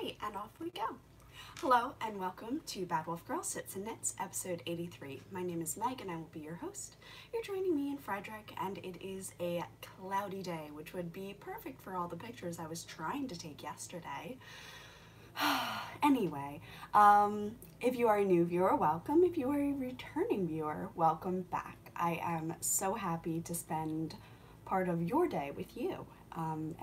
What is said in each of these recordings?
Alright, and off we go. Hello and welcome to Bad Wolf Girl Sits and Knits, episode 83. My name is Meg and I will be your host. You're joining me in Frederick and it is a cloudy day, which would be perfect for all the pictures I was trying to take yesterday. Anyway, if you are a new viewer, welcome. If you are a returning viewer, welcome back. I am so happy to spend part of your day with you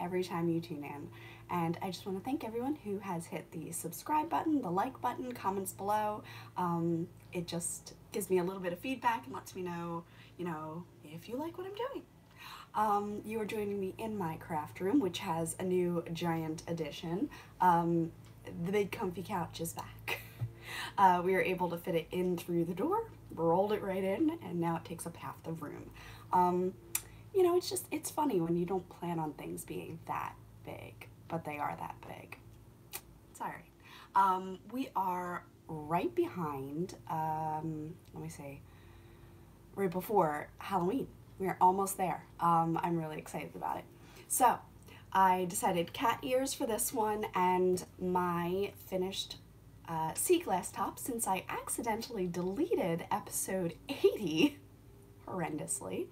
every time you tune in. And I just want to thank everyone who has hit the subscribe button, the like button, comments below. It just gives me a little bit of feedback and lets me know, if you like what I'm doing. You are joining me in my craft room, which has a new giant addition. The big comfy couch is back. We were able to fit it in through the door, rolled it right in, and now it takes up half the room. It's funny when you don't plan on things being that big, but they are that big. It's all right. We are right behind, right before Halloween. We are almost there. I'm really excited about it. So I decided cat ears for this one and my finished sea glass top, since I accidentally deleted episode 80 horrendously.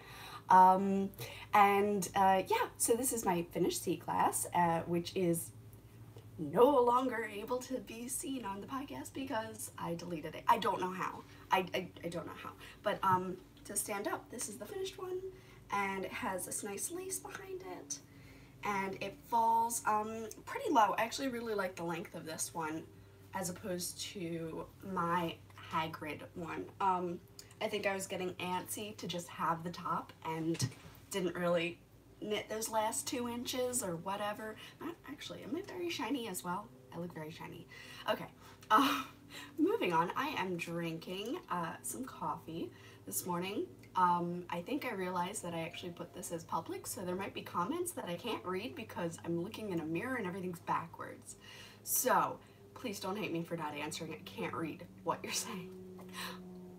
So this is my finished sea glass, which is no longer able to be seen on the podcast because I deleted it. I don't know how. I don't know how. But to stand up, this is the finished one, and it has this nice lace behind it, and it falls pretty low. I actually really like the length of this one as opposed to my Hagrid one. I think I was getting antsy to just have the top and didn't really knit those last 2 inches or whatever. Actually, am I very shiny as well? I look very shiny. Okay, moving on. I am drinking some coffee this morning. I think I realized that I actually put this as public, so there might be comments that I can't read because I'm looking in a mirror and everything's backwards. So please don't hate me for not answering. I can't read what you're saying.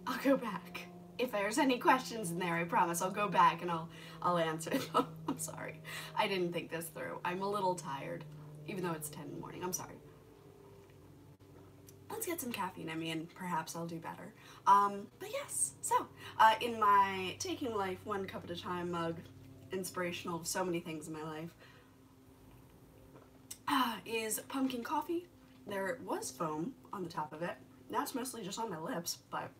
I'll go back. If there's any questions in there, I promise I'll go back and I'll answer them. I'm sorry. I didn't think this through. I'm a little tired, even though it's 10 in the morning. I'm sorry. Let's get some caffeine in me and perhaps I'll do better. But yes, so in my Taking Life One Cup at a Time mug, inspirational of so many things in my life, is pumpkin coffee. There was foam on the top of it. Now it's mostly just on my lips, but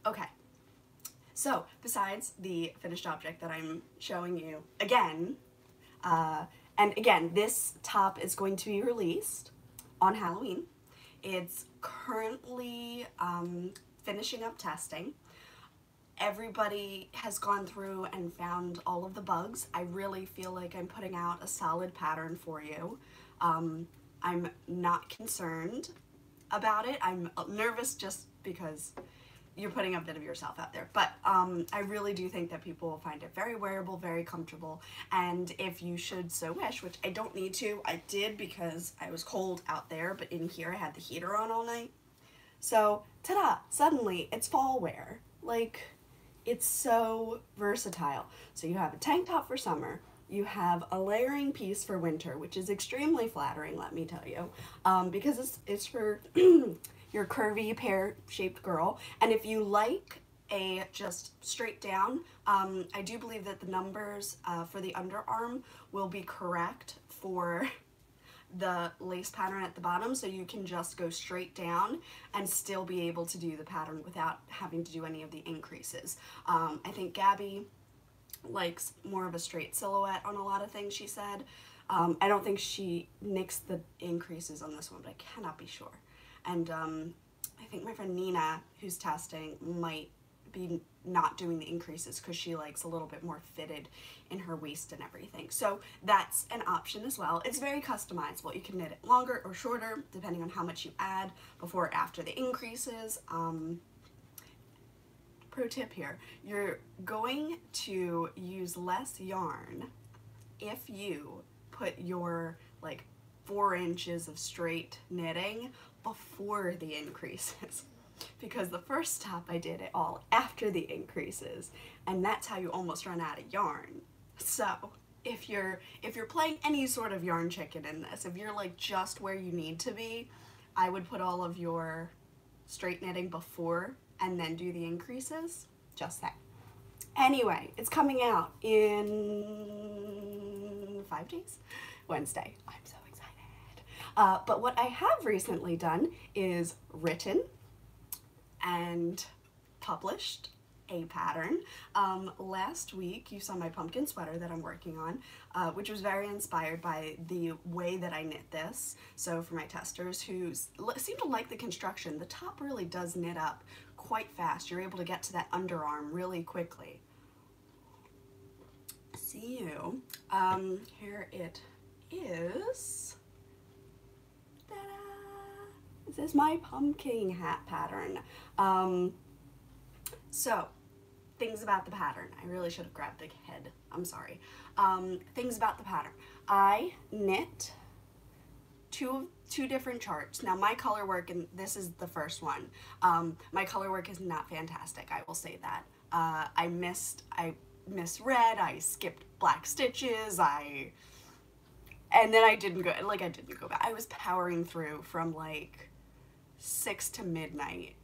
okay. So besides the finished object that I'm showing you again, and again, this top is going to be released on Halloween. It's currently finishing up testing. Everybody has gone through and found all of the bugs. I really feel like I'm putting out a solid pattern for you. I'm not concerned about it. I'm nervous just because you're putting a bit of yourself out there, but I really do think that people will find it very wearable, very comfortable, and if you should so wish, which I don't need to, I did because I was cold out there, but in here I had the heater on all night, so ta-da, suddenly it's fall wear. Like, it's so versatile. So you have a tank top for summer, you have a layering piece for winter, which is extremely flattering, let me tell you, because it's for your curvy pear-shaped girl. And if you like a just straight down, I do believe that the numbers for the underarm will be correct for the lace pattern at the bottom, so you can just go straight down and still be able to do the pattern without having to do any of the increases. I think Gabby likes more of a straight silhouette on a lot of things, she said. I don't think she nicks the increases on this one, but I cannot be sure. And I think my friend Nina, who's testing, might be not doing the increases because she likes a little bit more fitted in her waist and everything. So that's an option as well. It's very customizable. You can knit it longer or shorter depending on how much you add before or after the increases. Pro tip here, you're going to use less yarn if you put your 4 inches of straight knitting before the increases, because the first top I did it all after the increases, and that's how you almost run out of yarn. So if you're playing any sort of yarn chicken in this, if you're like just where you need to be, I would put all of your straight knitting before and then do the increases. Just that. Anyway, it's coming out in 5 days, Wednesday. I'm so excited. But what I have recently done is written and published a pattern. Last week you saw my pumpkin sweater that I'm working on, which was very inspired by the way that I knit this. So for my testers who seem to like the construction, the top really does knit up quite fast. You're able to get to that underarm really quickly. See you. Here it is. Ta-da! This is my pumpkin hat pattern. So, things about the pattern. I really should have grabbed the head. I'm sorry. Things about the pattern. I knit two different charts. Now my color work, and this is the first one, my color work is not fantastic, I will say that. I misread, I skipped black stitches, and then I didn't go back. I was powering through from like 6 to midnight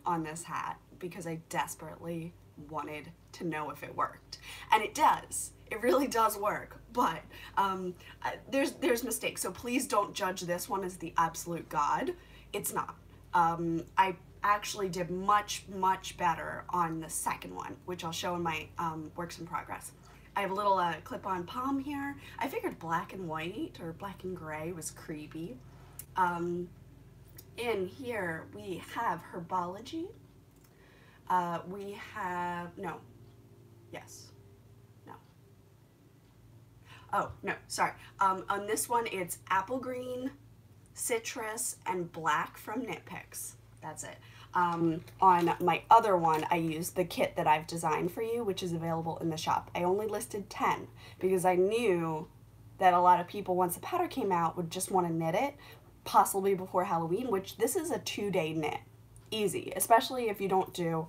on this hat because I desperately wanted to know if it worked. And it does. It really does work, but there's mistakes, so please don't judge this one as the absolute god. It's not. I actually did much better on the second one, which I'll show in my works in progress. I have a little clip-on palm here. I figured black and white or black and gray was creepy. In here we have Herbology. We have, oh, no, sorry. On this one, it's apple green, citrus, and black from Knit Picks. That's it. On my other one, I used the kit that I've designed for you, which is available in the shop. I only listed 10 because I knew that a lot of people, once the pattern came out, would just want to knit it, possibly before Halloween, which this is a 2-day knit. Easy, especially if you don't do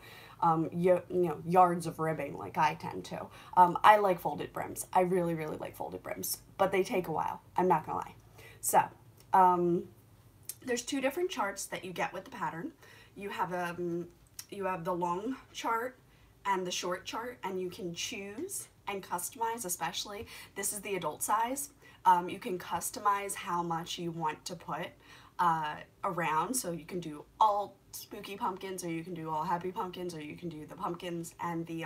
yards of ribbing like I tend to. I like folded brims. I really like folded brims, but they take a while. I'm not gonna lie. So there's 2 different charts that you get with the pattern. You have the long chart and the short chart, and you can choose and customize. Especially this is the adult size. You can customize how much you want to put around, so you can do all spooky pumpkins, or you can do all happy pumpkins, or you can do the pumpkins and the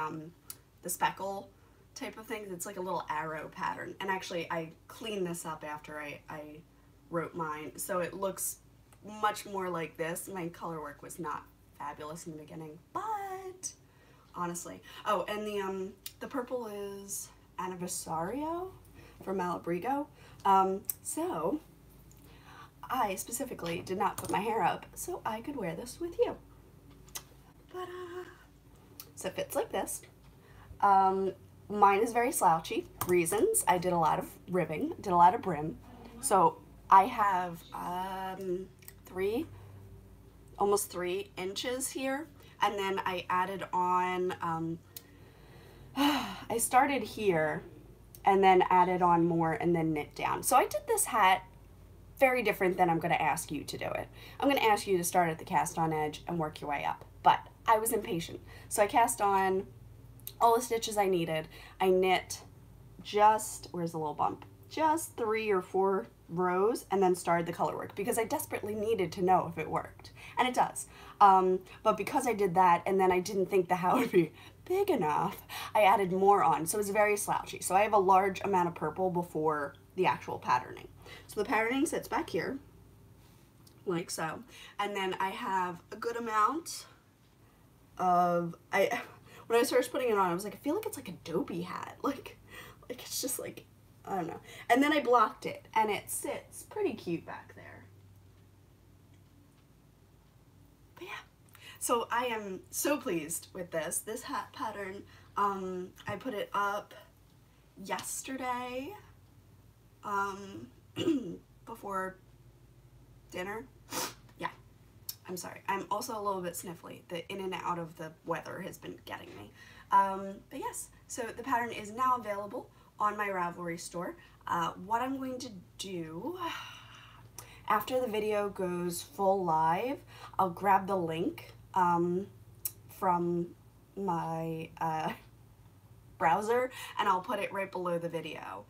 speckle type of things. It's like a little arrow pattern, and actually I cleaned this up after I wrote mine, so it looks much more like this. My color work was not fabulous in the beginning, but honestly. Oh, and the purple is Anniversario from Malabrigo. So I specifically did not put my hair up so I could wear this with you. So it fits like this. Mine is very slouchy. Reasons: I did a lot of ribbing, did a lot of brim. So I have almost 3 inches here, and then I added on, I started here and then added on more and then knit down. So I did this hat very different than I'm going to ask you to do it. I'm going to ask you to start at the cast on edge and work your way up, but I was impatient. So I cast on all the stitches I needed. I knit just, where's the little bump? Just 3 or 4 rows, and then started the color work because I desperately needed to know if it worked, and it does. But because I did that and then I didn't think the hat would be big enough, I added more on, so it was very slouchy. So I have a large amount of purple before the actual patterning. So the patterning sits back here, like so, and then I have a good amount of, when I started putting it on, I was like, I feel like it's like a dopey hat, like it's just like, I don't know. And then I blocked it, and it sits pretty cute back there. But yeah, so I am so pleased with this hat pattern. I put it up yesterday, before dinner. Yeah, I'm sorry. I'm also a little bit sniffly. The in and out of the weather has been getting me. But yes, so the pattern is now available on my Ravelry store. What I'm going to do, after the video goes full live, I'll grab the link from my browser and I'll put it right below the video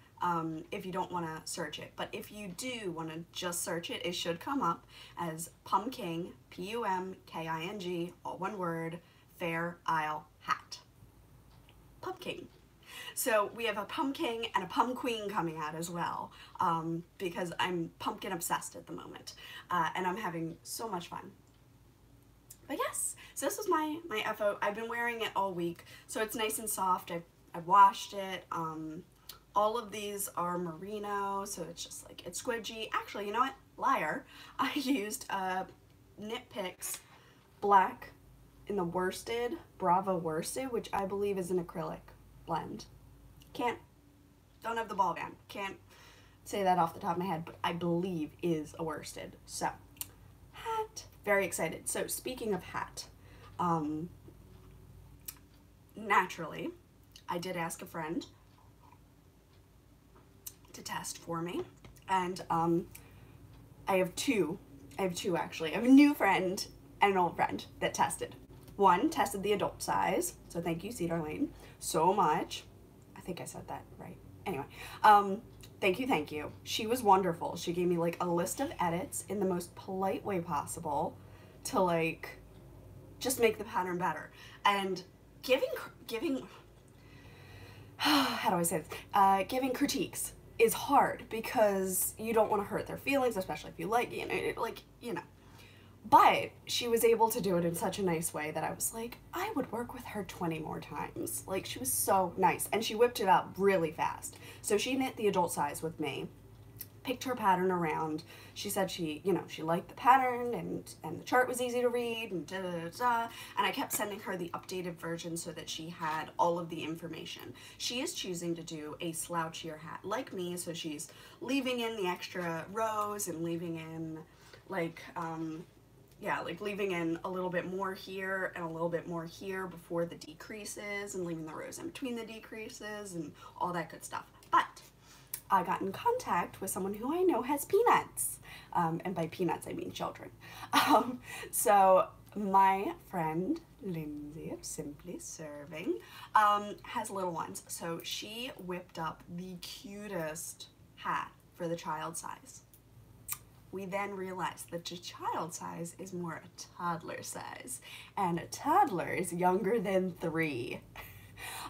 if you don't want to search it. But if you do want to just search it, it should come up as Pumking, P-U-M-K-I-N-G, all one word, Fair Isle hat. Pumpkin. So we have a pumpkin and a pumpqueen coming out as well, because I'm pumpkin obsessed at the moment, and I'm having so much fun. But yes, so this was my FO. I've been wearing it all week, so it's nice and soft. I've washed it. All of these are merino, so it's just like, it's squidgy. Actually, you know what? Liar. I used Knit Picks black in the worsted, Bravo worsted, which I believe is an acrylic blend. Don't have the ball band. Can't say that off the top of my head, but I believe is a worsted. So, hat. Very excited. So, speaking of hat, naturally, I did ask a friend to test for me, and I have two actually. I have a new friend and an old friend that tested. One tested the adult size, so thank you, Cedar Lane, so much. I think I said that right. Anyway, thank you. She was wonderful. She gave me like a list of edits in the most polite way possible to like just make the pattern better. And giving how do I say this? Giving critiques is hard because you don't want to hurt their feelings, especially if you like, you know. But she was able to do it in such a nice way that I was like, I would work with her 20 more times. Like, she was so nice, and she whipped it up really fast. So she knit the adult size with me, picked her pattern around. She said she liked the pattern, and the chart was easy to read, and and I kept sending her the updated version so that she had all of the information. She is choosing to do a slouchier hat like me, so she's leaving in the extra rows and leaving in like leaving in a little bit more here and a little bit more here before the decreases, and leaving the rows in between the decreases and all that good stuff. But I got in contact with someone who I know has peanuts, and by peanuts I mean children. So my friend Lindsay of Simply Serving has little ones, so she whipped up the cutest hat for the child size. We then realized that the child size is more a toddler size, and a toddler is younger than 3.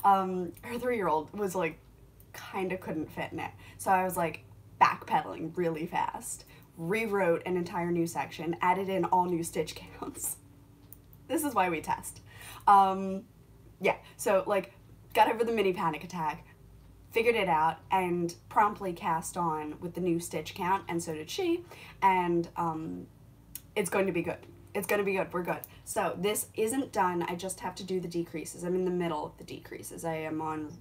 Her 3-year-old was like, kind of couldn't fit in it. So I was like backpedaling really fast, rewrote an entire new section, added in all new stitch counts. This is why we test. Yeah, so like got over the mini panic attack, figured it out, and promptly cast on with the new stitch count, and so did she, and it's going to be good. It's going to be good. We're good. So this isn't done. I just have to do the decreases. I'm in the middle of the decreases. I am on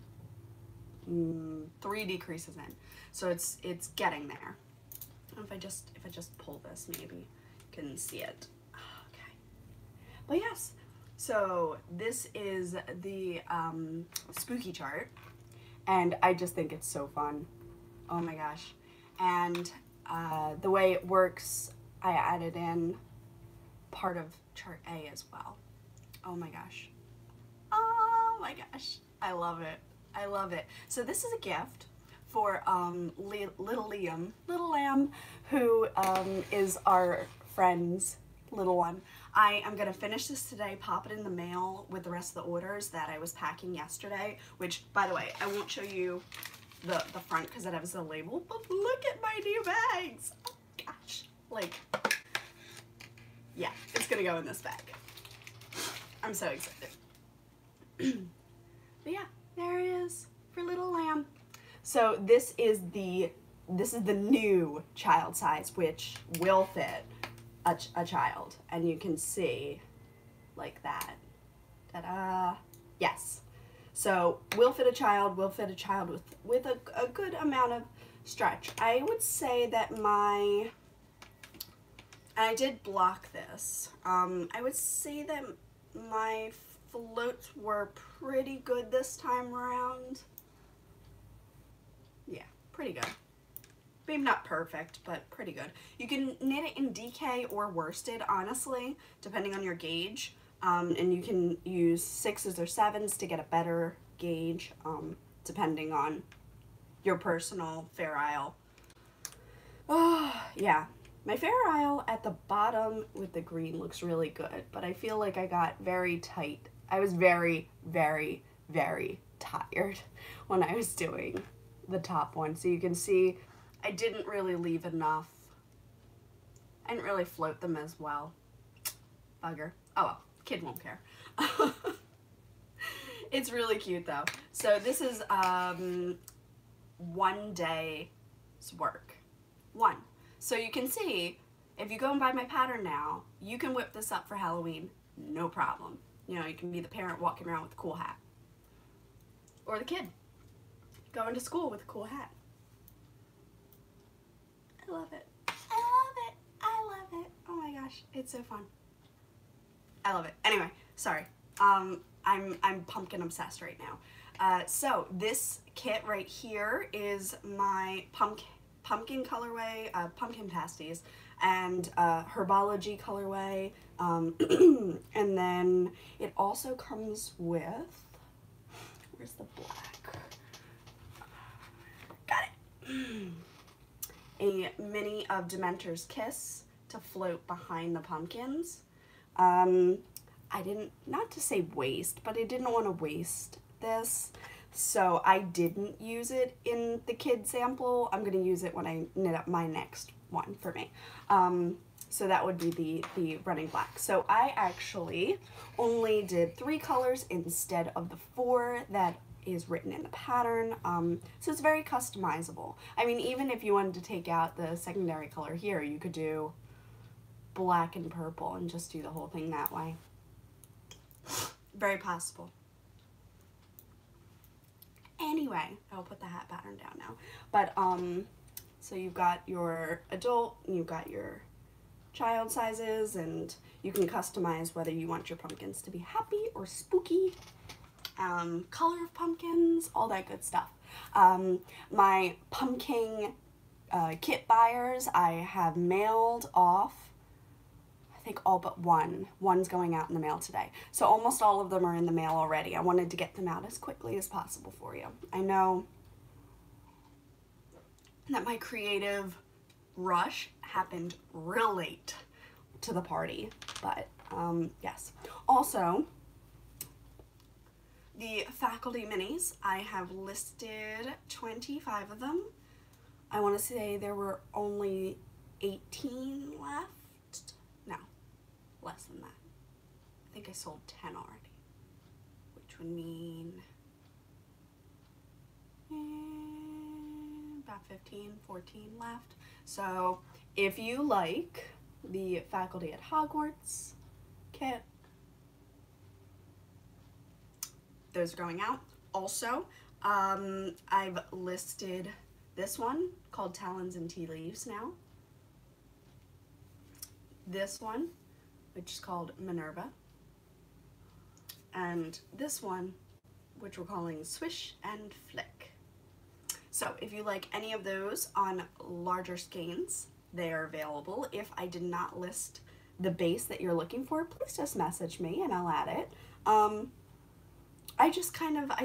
3 decreases in, so it's getting there. If I just pull this, maybe you can see it. Okay. But yes, so this is the spooky chart. And I just think it's so fun. Oh my gosh. And the way it works, I added in part of chart A as well. Oh my gosh. Oh my gosh. I love it. I love it. So this is a gift for little Lamb, who is our friend's little one. I am gonna finish this today, pop it in the mail with the rest of the orders that I was packing yesterday, which, by the way, I won't show you the front because that has a label, but look at my new bags. Oh gosh, like, yeah, it's gonna go in this bag. I'm so excited. But yeah, there it is for little Lamb. So this is the new child size, which will fit a child, and you can see like that. Ta-da! Yes. So will fit a child with a good amount of stretch. I would say that I did block this. I would say that my floats were pretty good this time around. pretty good. Maybe not perfect, but pretty good. You can knit it in DK or worsted, honestly, depending on your gauge. And you can use 6s or 7s to get a better gauge, depending on your personal Fair Isle. Oh, yeah. My Fair Isle at the bottom with the green looks really good, but I feel like I got very tight. I was very, very, very tired when I was doing the top one. So you can see I didn't really leave enough. I didn't really float them as well. Bugger. Oh well, kid won't care. It's really cute though. So this is 1 day's work. One. So you can see, if you go and buy my pattern now, you can whip this up for Halloween, no problem. You know, you can be the parent walking around with a cool hat. Or the kid going to school with a cool hat. I love it. I love it. I love it. Oh my gosh, it's so fun. I love it. Anyway, sorry. I'm pumpkin obsessed right now. So this kit right here is my pumpkin colorway, pumpkin pasties, and herbology colorway, and then it also comes with, where's the black? Got it. A mini of Dementor's Kiss to float behind the pumpkins. I didn't, not to say waste, but I didn't want to waste this, so I didn't use it in the kid sample. I'm going to use it when I knit up my next one for me. So that would be the running black. So I actually only did 3 colors instead of the 4 that is written in the pattern. So it's very customizable. I mean, even if you wanted to take out the secondary color here, you could do black and purple and just do the whole thing that way. Very possible. Anyway, I'll put the hat pattern down now. But, so you've got your adult, and you've got your child sizes, and you can customize whether you want your pumpkins to be happy or spooky, color of pumpkins, all that good stuff. My pumpkin kit buyers, I have mailed off, I think all but one. One's going out in the mail today. So almost all of them are in the mail already. I wanted to get them out as quickly as possible for you. I know that my creative rush happened real late to the party, but yes. Also, the faculty minis, I have listed 25 of them. I want to say there were only 18 left. No, less than that. I think I sold 10 already, which would mean about 15, 14 left. So if you like the Faculty at Hogwarts kit, those are going out. Also, I've listed this one called Talons and Tea Leaves now. This one, which is called Minerva. And this one, which we're calling Swish and Flick. So if you like any of those on larger skeins, they are available. If I did not list the base that you're looking for, please just message me and I'll add it. I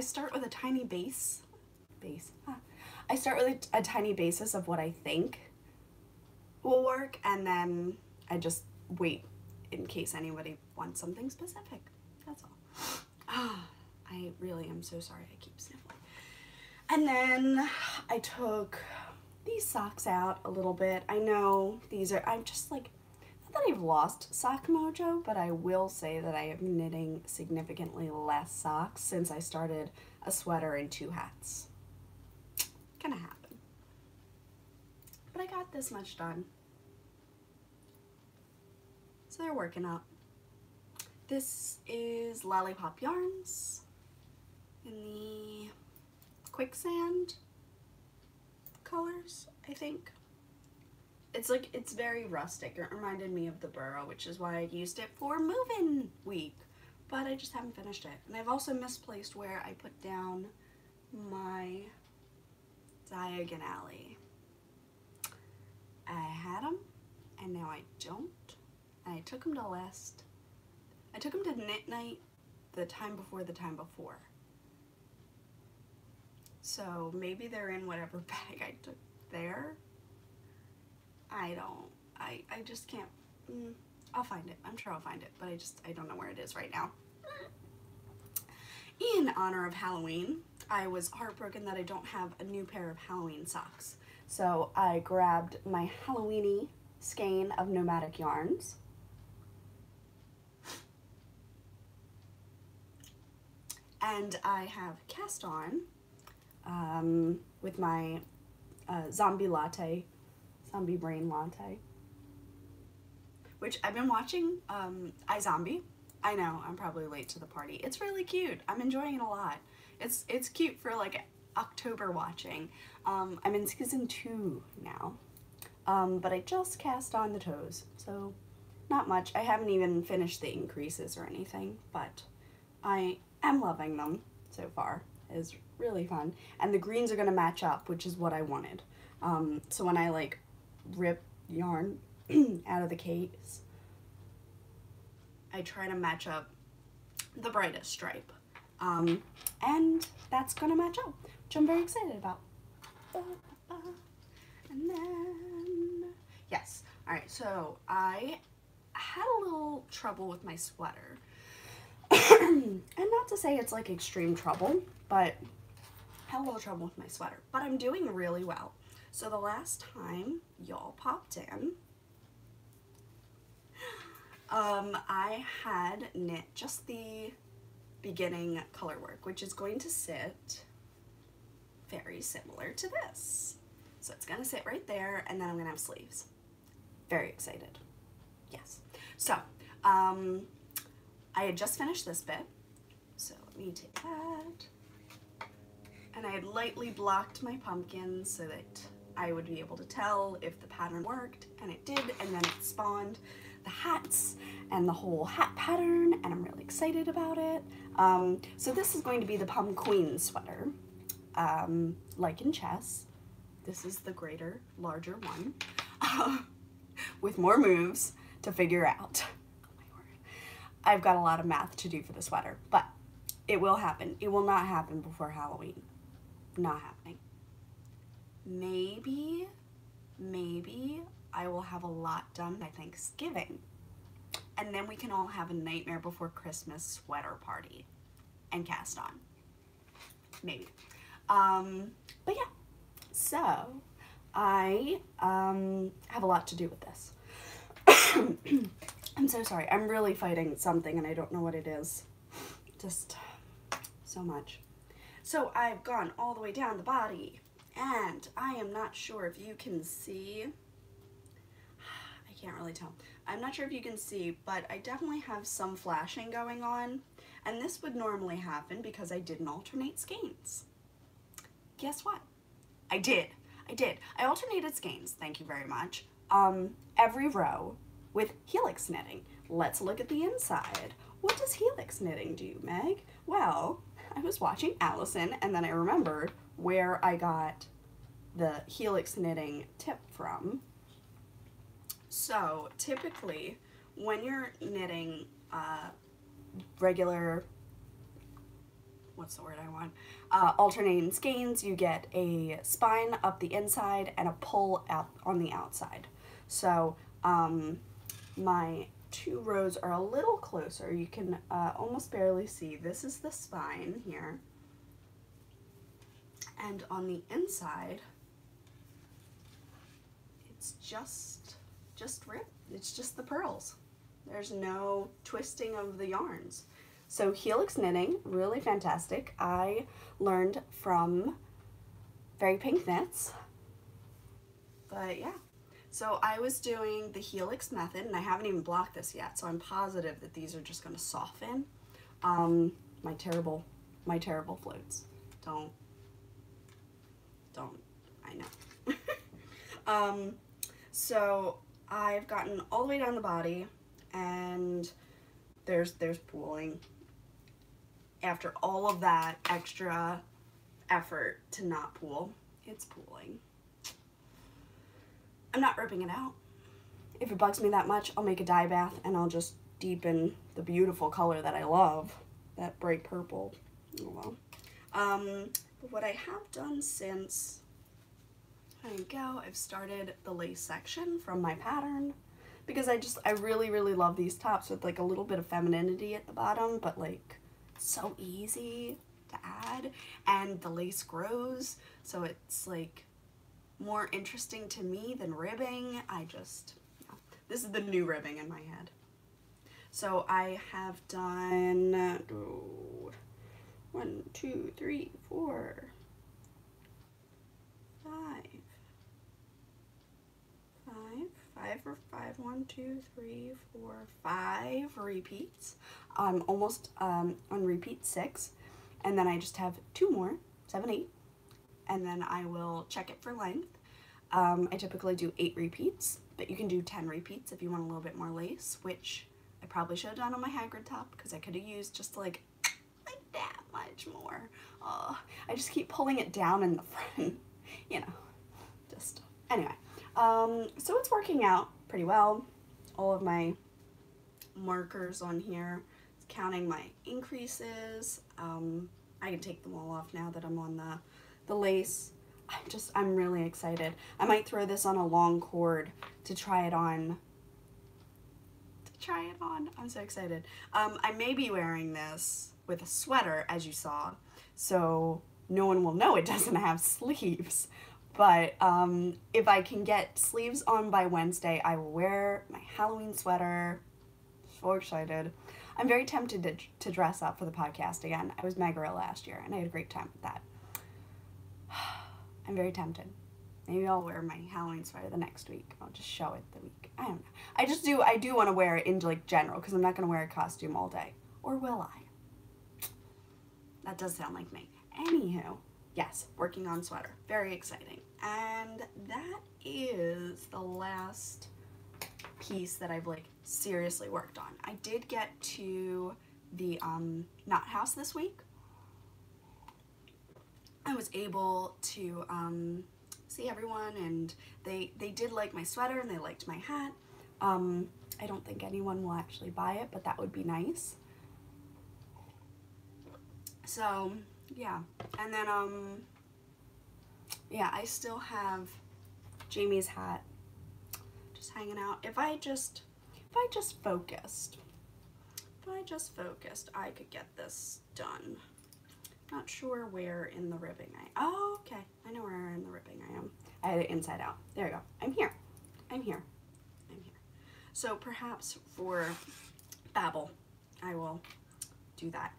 start with a tiny base. I start with a tiny basis of what I think will work, and then I just wait in case anybody wants something specific. That's all. I really am so sorry I keep sniffling. And then I took these socks out a little bit. I know these are, I'm just like, not that I've lost sock mojo, but I will say that I am knitting significantly less socks since I started a sweater and 2 hats. Gonna happen. But I got this much done. So they're working up. This is Lollipop Yarns in the Quicksand colors, I think. It's very rustic. It reminded me of the Burrow, which is why I used it for move-in week. But I just haven't finished it. And I've also misplaced where I put down my Diagon Alley. I had them, and now I don't. And I took them to I took them to knit night the time before the time before. So maybe they're in whatever bag I took there. I just can't. I'll find it. I'm sure I'll find it, but I don't know where it is right now. In honor of Halloween, I was heartbroken that I don't have a new pair of Halloween socks. So I grabbed my Halloweeny skein of Nomadic Yarns. And I have cast on with my zombie brain latte, which I've been watching iZombie. I know, I'm probably late to the party. It's really cute. I'm enjoying it a lot. It's cute for like October watching. I'm in season 2 now, but I just cast on the toes, so not much. I haven't even finished the increases or anything, but I am loving them so far. It's really fun, and the greens are gonna match up, which is what I wanted. So when I like rip yarn out of the case, I try to match up the brightest stripe, and that's gonna match up, which I'm very excited about. And then, yes, all right, so I had a little trouble with my sweater. And not to say it's like extreme trouble, but I had a little trouble with my sweater, but I'm doing really well. So the last time y'all popped in, I had knit just the beginning color work, which is going to sit very similar to this. So it's gonna sit right there, and then I'm gonna have sleeves. Very excited. Yes. So, I had just finished this bit, so let me take that. And I had lightly blocked my pumpkins so that I would be able to tell if the pattern worked, and it did, and then it spawned the hats and the whole hat pattern, and I'm really excited about it. So this is going to be the Pum Queen sweater. Like in chess, this is the greater, larger one, with more moves to figure out. Oh my word. I've got a lot of math to do for the sweater, but it will happen. It will not happen before Halloween. Not happening. Maybe I will have a lot done by Thanksgiving, and then we can all have a Nightmare Before Christmas sweater party and cast on. Maybe. But yeah, so I have a lot to do with this. I'm so sorry. I'm really fighting something and I don't know what it is. Just so much. So I've gone all the way down the body, and I am not sure if you can see. I can't really tell. I'm not sure if you can see, but I definitely have some flashing going on, and this would normally happen because I didn't alternate skeins. Guess what? I did. I alternated skeins, thank you very much, every row with helix knitting. Let's look at the inside. What does helix knitting do, Meg? Well, I was watching Allison, and then I remembered where I got the helix knitting tip from. So typically, when you're knitting regular, what's the word I want? Alternating skeins, you get a spine up the inside and a pull out on the outside. So my two rows are a little closer. You can almost barely see. This is the spine here. And on the inside, it's just ripped. It's just the purls. There's no twisting of the yarns. So helix knitting, really fantastic. I learned from Very Pink Knits. But yeah. So I was doing the helix method, and I haven't even blocked this yet, so I'm positive that these are just gonna soften. My terrible floats. Don't, I know. So I've gotten all the way down the body, and there's pooling. After all of that extra effort to not pool, It's pooling. I'm not ripping it out. If it bugs me that much, I'll make a dye bath and I'll just deepen the beautiful color that I love, that bright purple. Oh well. What I have done since, there you go, I've started the lace section from my pattern because I really, really love these tops with like a little bit of femininity at the bottom, but like so easy to add, and the lace grows, so it's like more interesting to me than ribbing. This is the new ribbing in my head. So I have done 1, 2, 3, 4, 5, 1, 2, 3, 4, 5 repeats. I'm almost on repeat 6, and then I just have 2 more, 7, 8, and then I will check it for length. I typically do 8 repeats, but you can do 10 repeats if you want a little bit more lace, which I probably should have done on my Hagrid top because I could have used just like that much more. I just keep pulling it down in the front, you know, just, anyway. So it's working out pretty well. All of my markers on here, it's counting my increases. I can take them all off now that I'm on the lace. I'm really excited. I might throw this on a long cord to try it on. I'm so excited. I may be wearing this with a sweater, as you saw, so no one will know it doesn't have sleeves. But if I can get sleeves on by Wednesday, I will wear my Halloween sweater. So excited. I'm very tempted to dress up for the podcast again. I was Megara last year, and I had a great time with that. I'm very tempted. Maybe I'll wear my Halloween sweater the next week. I'll just show it the week. I don't know. I do want to wear it into like general, because I'm not going to wear a costume all day. Or will I? That does sound like me. Anywho, yes, working on sweater. Very exciting. And that is the last piece that I've like seriously worked on. I did get to the Knot House this week. I was able to see everyone, and they did like my sweater and they liked my hat. I don't think anyone will actually buy it, but that would be nice. So yeah, and then yeah, I still have Jamie's hat just hanging out. If I just focused, I could get this done. Not sure where in the ribbing oh, okay, I know where in the ribbing I am. I had it inside out. There we go. I'm here. So perhaps for Babble, I will do that.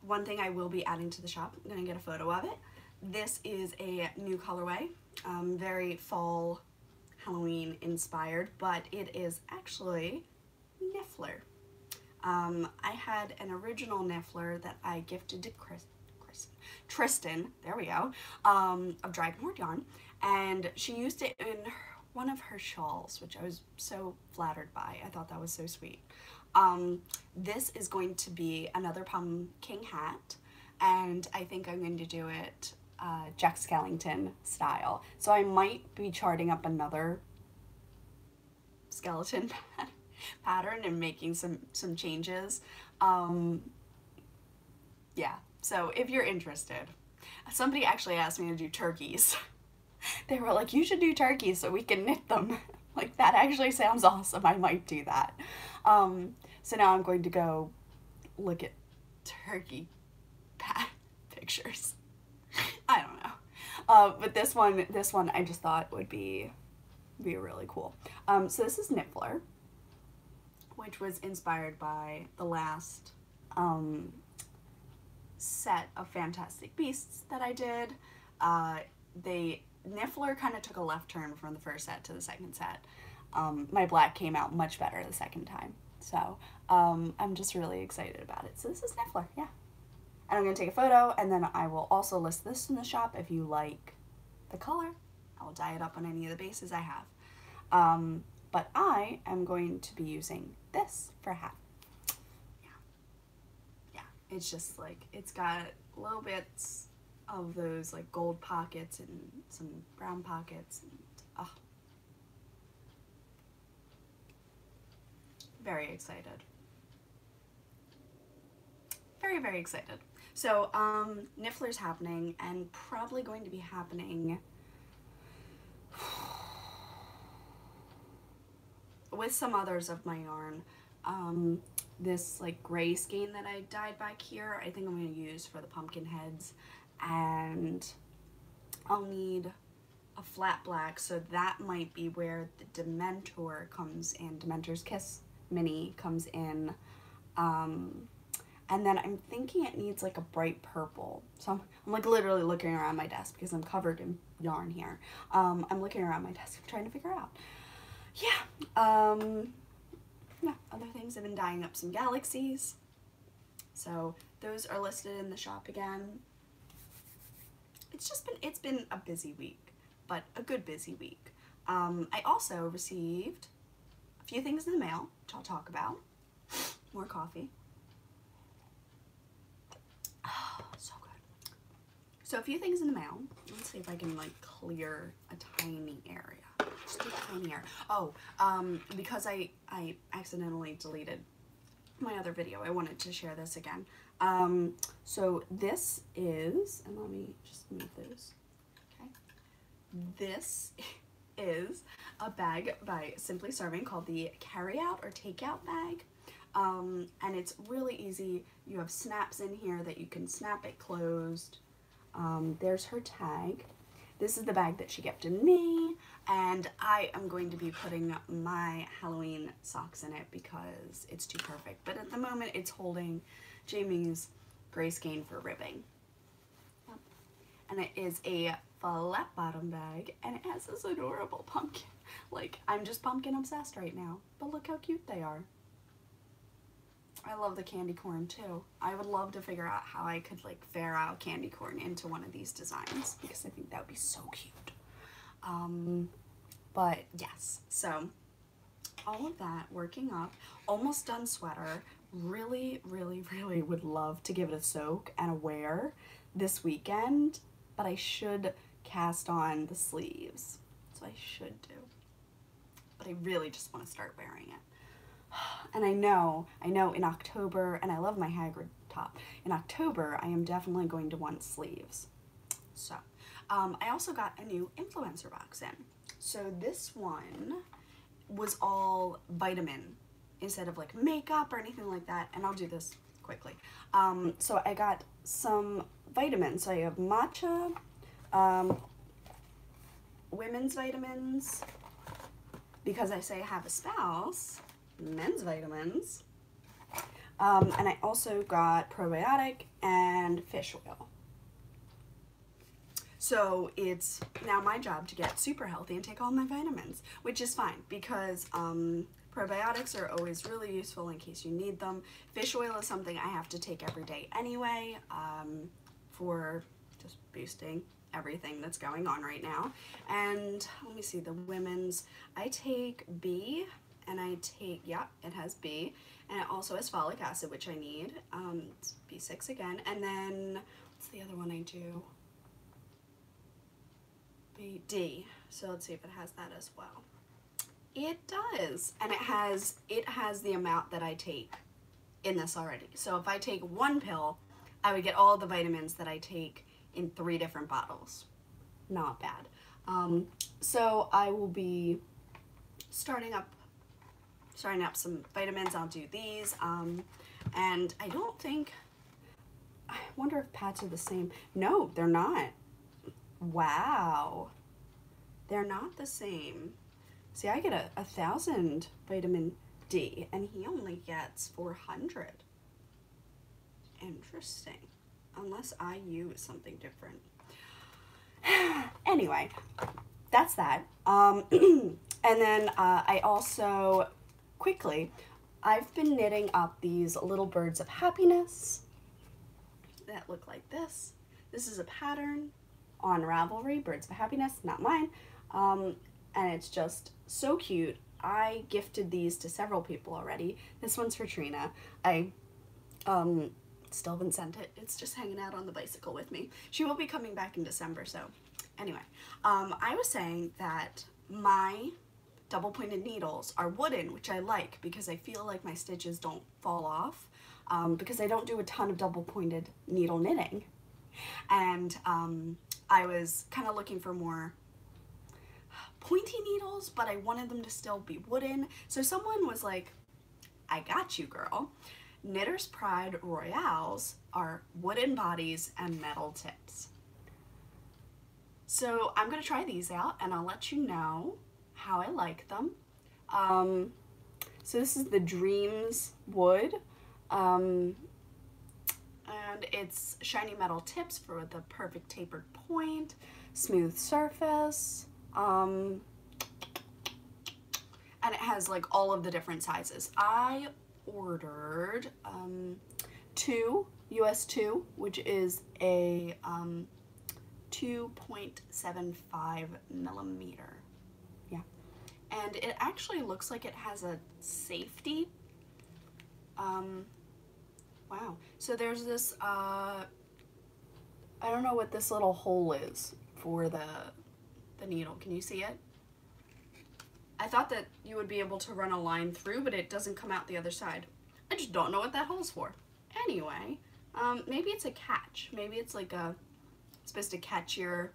One thing I will be adding to the shop, I'm gonna get a photo of it. This is a new colorway, very fall Halloween inspired, but it is actually Niffler. I had an original Niffler that I gifted to Tristan, there we go, of Dragonhoard Yarn, and she used it in one of her shawls, which I was so flattered by. I thought that was so sweet. This is going to be another pumpkin hat, and I think I'm going to do it Jack Skellington style. So I might be charting up another skeleton pattern and making some changes. Yeah, so if you're interested. Somebody actually asked me to do turkeys. They were like, you should do turkeys so we can knit them. Like, that actually sounds awesome. I might do that. So now I'm going to go look at turkey pictures. I don't know. But this one I just thought would be really cool. So this is Niffler, which was inspired by the last set of Fantastic Beasts that I did. Niffler kind of took a left turn from the first set to the second set. My black came out much better the second time. So I'm just really excited about it. So this is Niffler, yeah. And I'm going to take a photo, and then I will also list this in the shop if you like the color. I will dye it up on any of the bases I have. But I am going to be using this for a hat. Yeah. It's just like, it's got little bits of those like gold pockets and some brown pockets, and oh, very excited. Very, very excited. So, Niffler's happening, and probably going to be happening with some others of my yarn. This like gray skein that I dyed back here, I think I'm going to use for the pumpkin heads, and I'll need a flat black, so that might be where the Dementor comes in. Dementor's Kiss Mini comes in. And then I'm thinking it needs like a bright purple. So I'm like literally looking around my desk because I'm covered in yarn here. I'm looking around my desk trying to figure out. Yeah. Yeah, other things, I've been dyeing up some galaxies. So those are listed in the shop again. It's been a busy week, but a good busy week. I also received a few things in the mail, which I'll talk about. More coffee. Oh, so good. So a few things in the mail. Let's see if I can like clear a tiny area. Just a tiny area. Oh, because I accidentally deleted my other video, I wanted to share this again. So this is, and let me just move those. Okay. This is a bag by Simply Serving called the Carry Out or Takeout bag. And it's really easy. You have snaps in here that you can snap it closed. There's her tag. This is the bag that she gifted me, and I am going to be putting my Halloween socks in it because it's too perfect. But at the moment, it's holding Jamie's gray skein for ribbing. Yep. And it is a flat bottom bag, and it has this adorable pumpkin. Like, I'm just pumpkin obsessed right now, but look how cute they are. I love the candy corn too. I would love to figure out how I could like fair out candy corn into one of these designs because I think that would be so cute. But yes, so all of that, working up, almost done sweater. Really, really, really would love to give it a soak and a wear this weekend, but I should cast on the sleeves. So I should do. But I really just want to start wearing it. And I know in October, and I love my Hagrid top, in October I am definitely going to want sleeves. So, I also got a new influencer box in. So this one was all vitamin instead of like makeup or anything like that, and I'll do this quickly. So I got some vitamins. So I have matcha, women's vitamins, because I say I have a spouse, men's vitamins, and I also got probiotic and fish oil. So it's now my job to get super healthy and take all my vitamins, which is fine because probiotics are always really useful in case you need them. Fish oil is something I have to take every day anyway, for just boosting everything that's going on right now. And let me see, the women's, I take B, and I take, yeah, it has B, and it also has folic acid, which I need. It's B6 again, and then, what's the other one I do? D, so let's see if it has that as well. It does, and it has the amount that I take in this already. So if I take one pill, I would get all the vitamins that I take in 3 different bottles. Not bad. So I will be starting up some vitamins. I'll do these, and I don't think, I wonder if pads are the same. No, they're not. Wow, they're not the same. See, I get 1,000 vitamin D, and he only gets 400. Interesting, unless I use something different. Anyway, that's that. And then I also, quickly, I've been knitting up these little birds of happiness that look like this. This is a pattern on Ravelry, Birds of Happiness, not mine, and it's just so cute. I gifted these to several people already. This one's for Trina. I Still haven't sent it. It's just hanging out on the bicycle with me. She will be coming back in December, so anyway. I was saying that my double pointed needles are wooden, which I like because I feel like my stitches don't fall off, because I don't do a ton of double pointed needle knitting. And I was kind of looking for more pointy needles, but I wanted them to still be wooden. So someone was like, I got you, girl. Knitter's Pride Royales are wooden bodies and metal tips. So I'm gonna try these out and I'll let you know how I like them. So this is the Dreams wood, and it's shiny metal tips for the perfect tapered point, smooth surface, and it has like all of the different sizes. I ordered US 2, which is a 2.75 millimeter. Yeah, and it actually looks like it has a safety. Wow. So there's this I don't know what this little hole is for the needle. Can you see it? I thought that you would be able to run a line through, but it doesn't come out the other side. I just don't know what that hole's for. Anyway, maybe it's a catch. Maybe it's like supposed to catch your,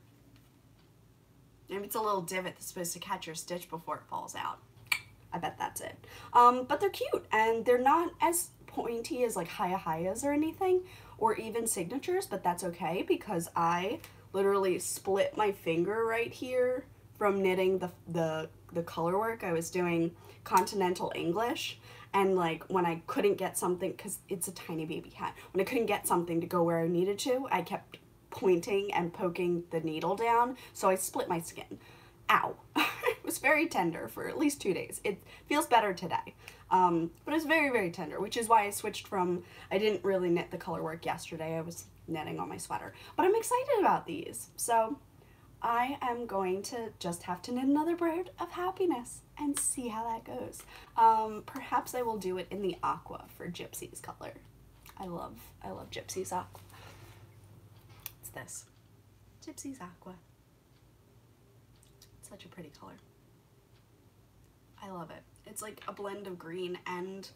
maybe it's a little divot that's supposed to catch your stitch before it falls out. I bet that's it. But they're cute, and they're not as pointy as like Hiya-Hiyas or anything, or even signatures, but that's okay because I literally split my finger right here from knitting the color work. I was doing Continental English, and like when I couldn't get something, because it's a tiny baby cat, when I couldn't get something to go where I needed to, I kept pointing and poking the needle down, so I split my skin. Ow. It was very tender for at least 2 days. It feels better today, but it's very, very tender, which is why I switched from, I didn't really knit the color work yesterday. I was knitting on my sweater, but I'm excited about these. So I am going to just have to knit another bird of happiness and see how that goes. Perhaps I will do it in the aqua for Gypsy's color. I love Gypsy's aqua. It's this, Gypsy's aqua. It's such a pretty color. I love it. It's like a blend of green and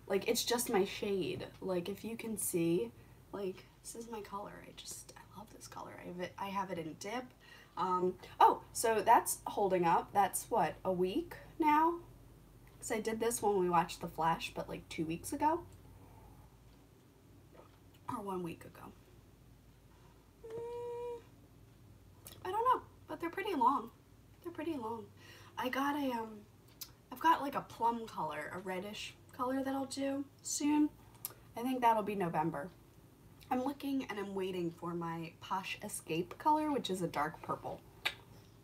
like, it's just my shade. Like if you can see, like this is my color. I love this color. I have it in dip. Oh, so that's holding up. That's what, a week now? Because I did this when we watched The Flash, but like 2 weeks ago. Or 1 week ago. I don't know, but they're pretty long. They're pretty long. I got a, I've got like a plum color, a reddish color that I'll do soon. I think that'll be November. I'm looking and I'm waiting for my Posh Escape color, which is a dark purple.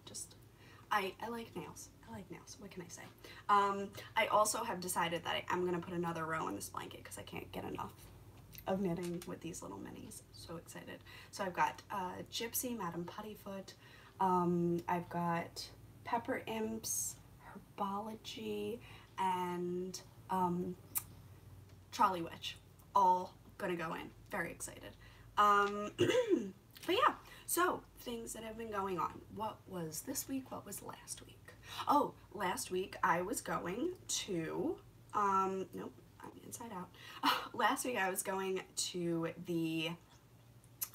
Just, I like nails. I like nails. What can I say? I also have decided that I'm going to put another row in this blanket because I can't get enough of knitting with these little minis. So excited. So I've got Gypsy, Madame Puttyfoot. I've got Pepper Imps, Herbology, and Trolley Witch. All gonna go in. Very excited. But yeah, so things that have been going on. What was this week? What was last week? Oh, last week I was going to, nope, I'm inside out. Last week I was going to the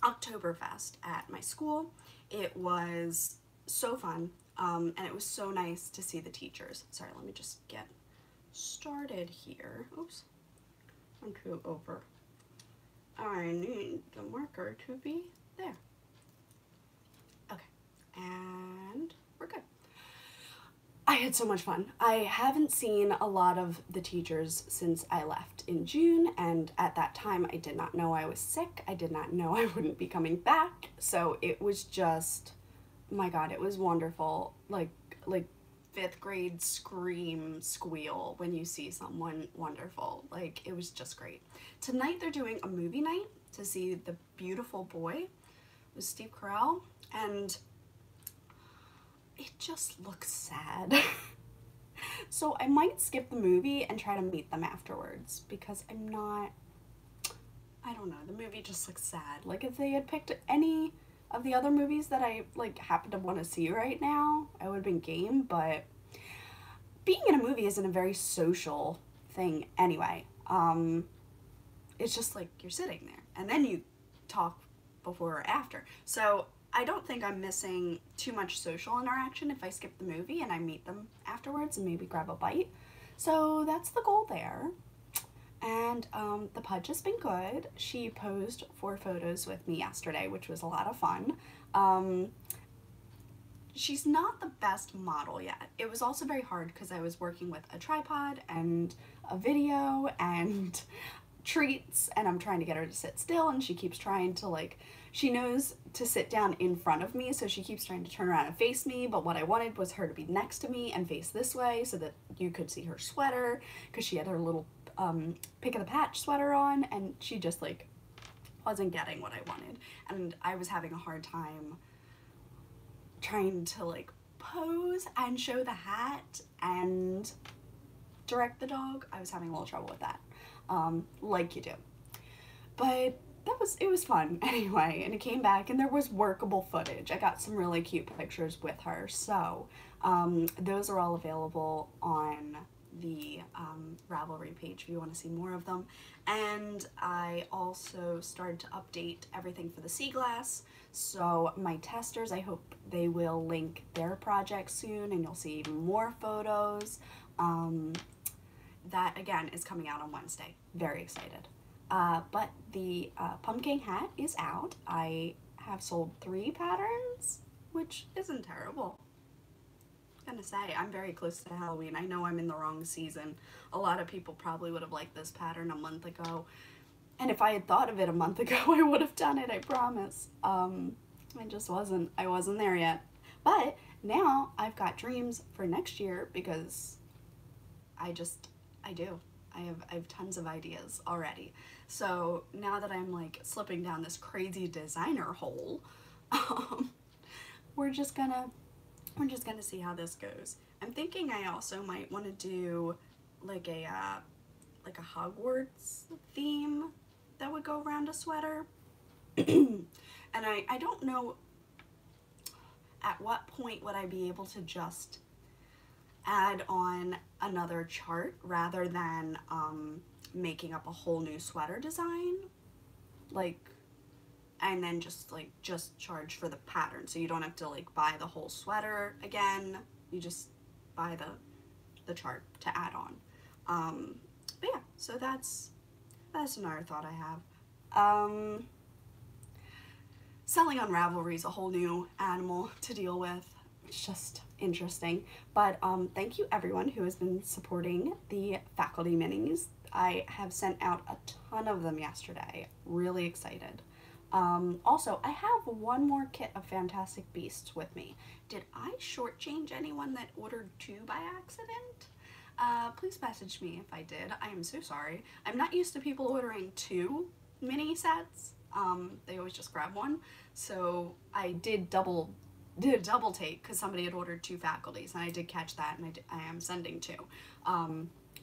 Oktoberfest at my school. It was so fun, and it was so nice to see the teachers. Sorry, let me just get started here. Oops, I'm too over. I need the marker to be there. Okay, and we're good. I had so much fun. I haven't seen a lot of the teachers since I left in June, and at that time I did not know I was sick. I did not know I wouldn't be coming back, so it was just, my God, it was wonderful. Like 5th grade scream squeal when you see someone wonderful. Like, it was just great. Tonight they're doing a movie night to see The Beautiful Boy with Steve Carell, and it just looks sad. So I might skip the movie and try to meet them afterwards because I'm I don't know, the movie just looks sad. Like, if they had picked any of the other movies that I, like, happen to want to see right now, I would have been game, but being in a movie isn't a very social thing anyway. It's just like you're sitting there and then you talk before or after. So I don't think I'm missing too much social interaction if I skip the movie and I meet them afterwards and maybe grab a bite. So that's the goal there. And the Pudge has been good. She posed 4 photos with me yesterday, which was a lot of fun. She's not the best model yet. It was also very hard because I was working with a tripod and a video and treats, and I'm trying to get her to sit still, and she keeps trying to, like, she knows to sit down in front of me, so she keeps trying to turn around and face me, but what I wanted was her to be next to me and face this way so that you could see her sweater, because she had her little pick of the patch sweater on, and she just, like, wasn't getting what I wanted, and I was having a hard time trying to, like, pose and show the hat and direct the dog. I was having a little trouble with that, like you do. But it was fun anyway, and it came back and there was workable footage. I got some really cute pictures with her, so those are all available on the Ravelry page if you want to see more of them. And I also started to update everything for the sea glass, so my testers, I hope they will link their project soon and you'll see more photos. That again is coming out on Wednesday. Very excited. But the pumpkin hat is out. I have sold 3 patterns, which isn't terrible. I'm gonna say, I'm very close to Halloween. I know I'm in the wrong season. A lot of people probably would have liked this pattern a month ago. And if I had thought of it a month ago, I would have done it, I promise. I just wasn't. I wasn't there yet. But now I've got dreams for next year because I do. I have tons of ideas already. So now that I'm like slipping down this crazy designer hole, we're just gonna see how this goes. I'm thinking I also might want to do like a Hogwarts theme that would go around a sweater. And I don't know at what point would I be able to just add on another chart rather than making up a whole new sweater design, like, and then just charge for the pattern, so you don't have to like buy the whole sweater again, you just buy the chart to add on. But yeah, so that's another thought I have. Selling on Ravelry is a whole new animal to deal with. It's just interesting. But thank you everyone who has been supporting the faculty minis. I have sent out a ton of them yesterday. Really excited. Also, I have one more kit of Fantastic Beasts with me. Did I shortchange anyone that ordered 2 by accident? Please message me if I did. I am so sorry. I'm not used to people ordering 2 mini sets. They always just grab one. So I did a double take because somebody had ordered 2 faculties, and I did catch that, and I am sending 2.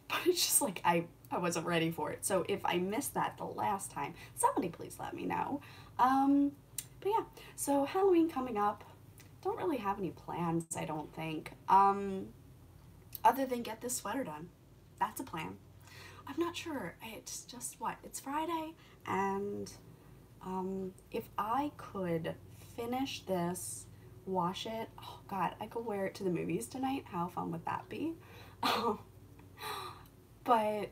But it's just like I wasn't ready for it. So if I missed that the last time, somebody please let me know. But yeah, so Halloween coming up. Don't really have any plans, I don't think. Other than get this sweater done. That's a plan. I'm not sure. It's just what? It's Friday, and if I could finish this, wash it, oh god, I could wear it to the movies tonight. How fun would that be? But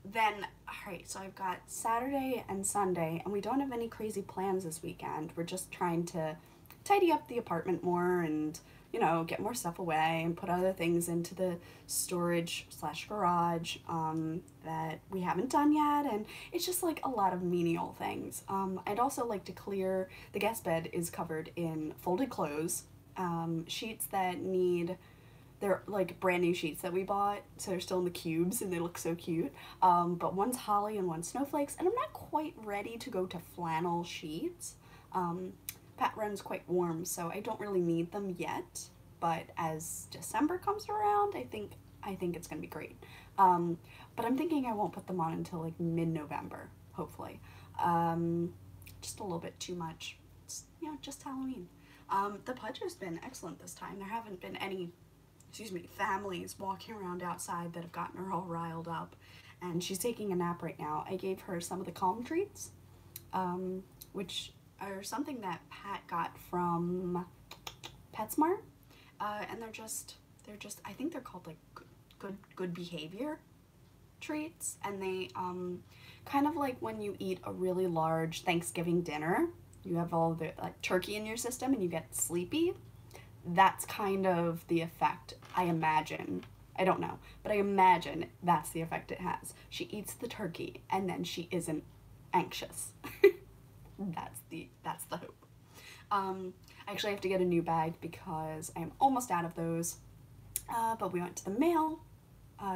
then, alright, so I've got Saturday and Sunday, and we don't have any crazy plans this weekend. We're just trying to tidy up the apartment more and, you know, get more stuff away and put other things into the storage/garage that we haven't done yet, and it's just like a lot of menial things. I'd also like to clear, the guest bed is covered in folded clothes, sheets that need, they're like brand new sheets that we bought, so they're still in the cubes and they look so cute, but one's holly and one's snowflakes, and I'm not quite ready to go to flannel sheets. Pat runs quite warm, so I don't really need them yet, but as December comes around, I think it's gonna be great. But I'm thinking I won't put them on until like mid-November, hopefully. Just a little bit too much. It's, you know, just Halloween. The pudge has been excellent this time. There haven't been any, families walking around outside that have gotten her all riled up. And she's taking a nap right now. I gave her some of the calm treats, which are something that Pat got from PetSmart. And they're just, I think they're called like good behavior treats. And they, kind of like when you eat a really large Thanksgiving dinner, you have all the like turkey in your system and you get sleepy. That's kind of the effect, I imagine. I don't know, but I imagine that's the effect it has. She eats the turkey and then she isn't anxious. That's the hope. I actually have to get a new bag because I am almost out of those. But we went to the mail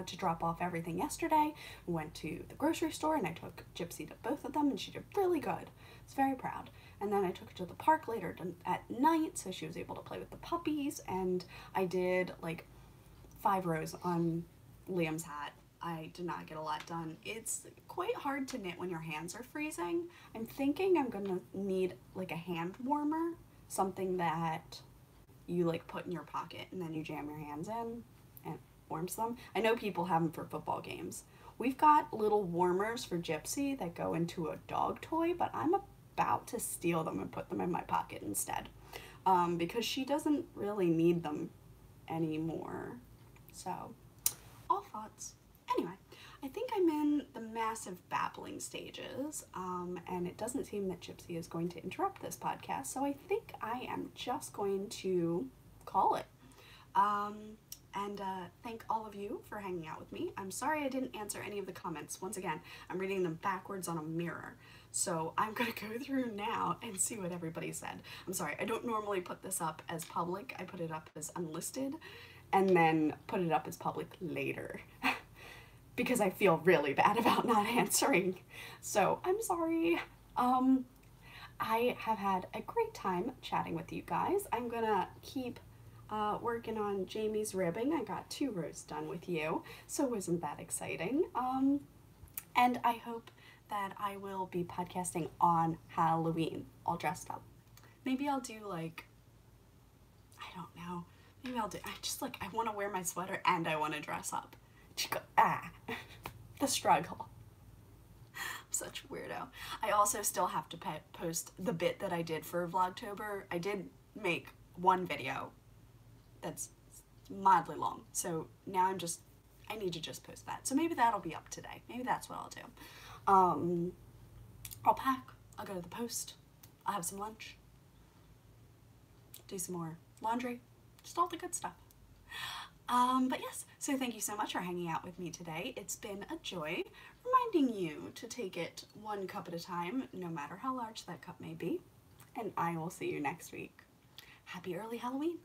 to drop off everything yesterday. We went to the grocery store and I took Gypsy to both of them and she did really good. I was very proud. And then I took her to the park later at night so she was able to play with the puppies, and I did like 5 rows on Liam's hat. I did not get a lot done. It's quite hard to knit when your hands are freezing. I'm thinking I'm gonna need like a hand warmer, something that you like put in your pocket and then you jam your hands in and it warms them. I know people have them for football games. We've got little warmers for Gypsy that go into a dog toy, but I'm about to steal them and put them in my pocket instead, because she doesn't really need them anymore. So, all thoughts. Anyway, I think I'm in the massive babbling stages, and it doesn't seem that Gypsy is going to interrupt this podcast, so I think I am just going to call it. And thank all of you for hanging out with me. I'm sorry I didn't answer any of the comments. Once again, I'm reading them backwards on a mirror. So I'm gonna go through now and see what everybody said. I'm sorry, I don't normally put this up as public. I put it up as unlisted and then put it up as public later because I feel really bad about not answering. So I'm sorry. I have had a great time chatting with you guys. I'm gonna keep working on Jamie's ribbing. I got 2 rows done with you, so wasn't that exciting? And I hope that I will be podcasting on Halloween, all dressed up. Maybe I'll do like, I don't know, maybe I'll do, I want to wear my sweater and I want to dress up. The struggle. I'm such a weirdo. I also still have to post the bit that I did for Vlogtober. I did make one video that's mildly long, so now I need to just post that. So maybe that'll be up today. Maybe that's what I'll do. I'll pack, I'll go to the post, I'll have some lunch, do some more laundry, just all the good stuff. But yes, so thank you so much for hanging out with me today. It's been a joy, reminding you to take it 1 cup at a time, no matter how large that cup may be, and I will see you next week. Happy early Halloween!